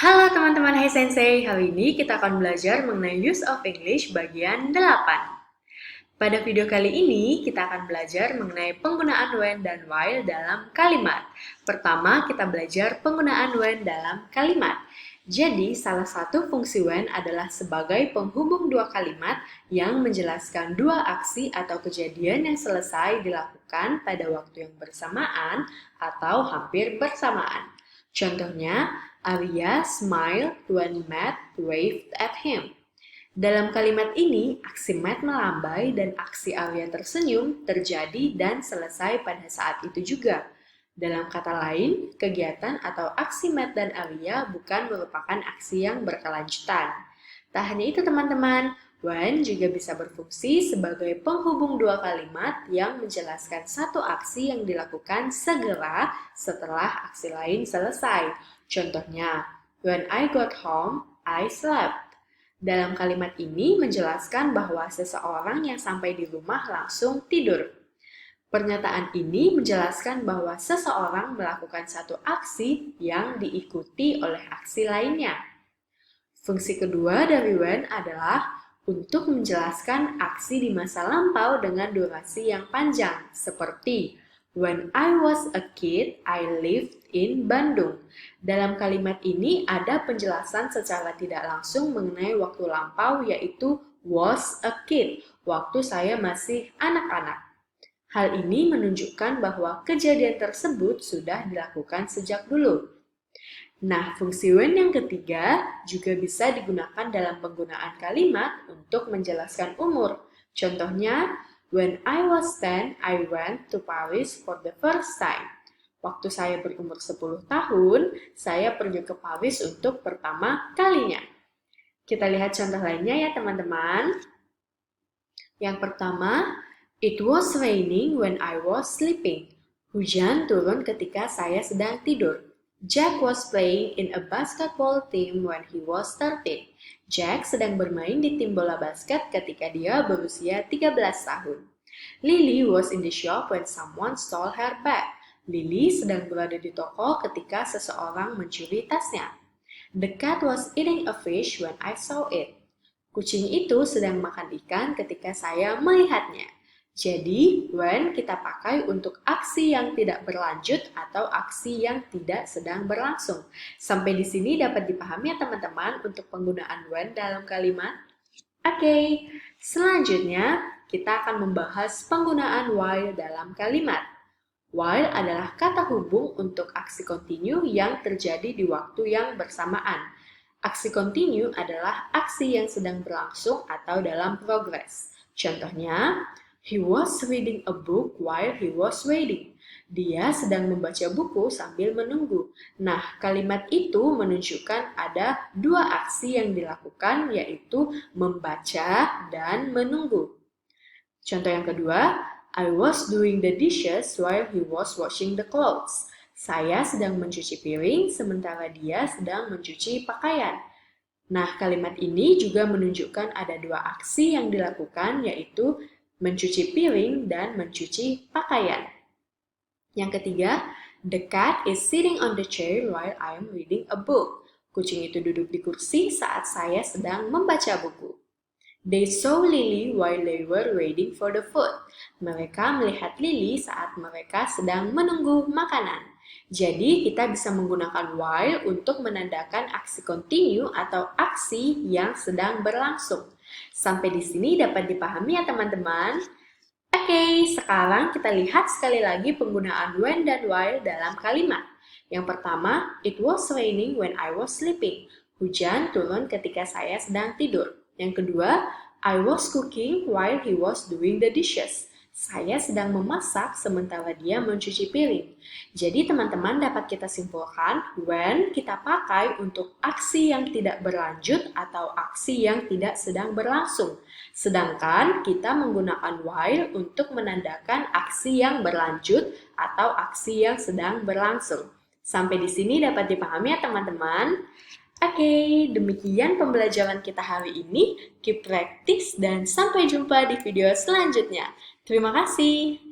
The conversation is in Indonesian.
Halo teman-teman, hai Sensei. Hari ini kita akan belajar mengenai use of English bagian 8. Pada video kali ini, kita akan belajar mengenai penggunaan when dan while dalam kalimat. Pertama, kita belajar penggunaan when dalam kalimat. Jadi, salah satu fungsi when adalah sebagai penghubung dua kalimat yang menjelaskan dua aksi atau kejadian yang selesai dilakukan pada waktu yang bersamaan atau hampir bersamaan. Contohnya, Arya smiled when Matt waved at him. Dalam kalimat ini, aksi Matt melambai dan aksi Arya tersenyum terjadi dan selesai pada saat itu juga. Dalam kata lain, kegiatan atau aksi Matt dan Arya bukan merupakan aksi yang berkelanjutan. Tak hanya itu teman-teman, when juga bisa berfungsi sebagai penghubung dua kalimat yang menjelaskan satu aksi yang dilakukan segera setelah aksi lain selesai. Contohnya, when I got home, I slept. Dalam kalimat ini menjelaskan bahwa seseorang yang sampai di rumah langsung tidur. Pernyataan ini menjelaskan bahwa seseorang melakukan satu aksi yang diikuti oleh aksi lainnya. Fungsi kedua dari when adalah untuk menjelaskan aksi di masa lampau dengan durasi yang panjang, seperti when I was a kid, I lived in Bandung. Dalam kalimat ini ada penjelasan secara tidak langsung mengenai waktu lampau, yaitu was a kid, waktu saya masih anak-anak. Hal ini menunjukkan bahwa kejadian tersebut sudah dilakukan sejak dulu. Nah, fungsi when yang ketiga juga bisa digunakan dalam penggunaan kalimat untuk menjelaskan umur. Contohnya, when I was 10, I went to Paris for the first time. Waktu saya berumur 10 tahun, saya pergi ke Paris untuk pertama kalinya. Kita lihat contoh lainnya ya teman-teman. Yang pertama, it was raining when I was sleeping. Hujan turun ketika saya sedang tidur. Jack was playing in a basketball team when he was 13. Jack sedang bermain di tim bola basket ketika dia berusia 13 tahun. Lily was in the shop when someone stole her bag. Lily sedang berada di toko ketika seseorang mencuri tasnya. The cat was eating a fish when I saw it. Kucing itu sedang makan ikan ketika saya melihatnya. Jadi, when kita pakai untuk aksi yang tidak berlanjut atau aksi yang tidak sedang berlangsung. Sampai di sini dapat dipahami ya teman-teman untuk penggunaan when dalam kalimat? Oke, selanjutnya kita akan membahas penggunaan while dalam kalimat. While adalah kata hubung untuk aksi continue yang terjadi di waktu yang bersamaan. Aksi continue adalah aksi yang sedang berlangsung atau dalam progres. Contohnya, he was reading a book while he was waiting. Dia sedang membaca buku sambil menunggu. Nah, kalimat itu menunjukkan ada dua aksi yang dilakukan, yaitu membaca dan menunggu. Contoh yang kedua, I was doing the dishes while he was washing the clothes. Saya sedang mencuci piring sementara dia sedang mencuci pakaian. Nah, kalimat ini juga menunjukkan ada dua aksi yang dilakukan, yaitu mencuci piring dan mencuci pakaian. Yang ketiga, the cat is sitting on the chair while I am reading a book. Kucing itu duduk di kursi saat saya sedang membaca buku. They saw Lily while they were waiting for the food. Mereka melihat Lily saat mereka sedang menunggu makanan. Jadi, kita bisa menggunakan while untuk menandakan aksi continue atau aksi yang sedang berlangsung. Sampai di sini dapat dipahami ya teman-teman? Oke, sekarang kita lihat sekali lagi penggunaan when dan while dalam kalimat. Yang pertama, it was raining when I was sleeping. Hujan turun ketika saya sedang tidur. Yang kedua, I was cooking while he was doing the dishes. Saya sedang memasak sementara dia mencuci piring. Jadi teman-teman dapat kita simpulkan, when kita pakai untuk aksi yang tidak berlanjut atau aksi yang tidak sedang berlangsung. Sedangkan kita menggunakan while untuk menandakan aksi yang berlanjut atau aksi yang sedang berlangsung. Sampai di sini dapat dipahami ya teman-teman? Oke, demikian pembelajaran kita hari ini. Keep practice dan sampai jumpa di video selanjutnya. Terima kasih.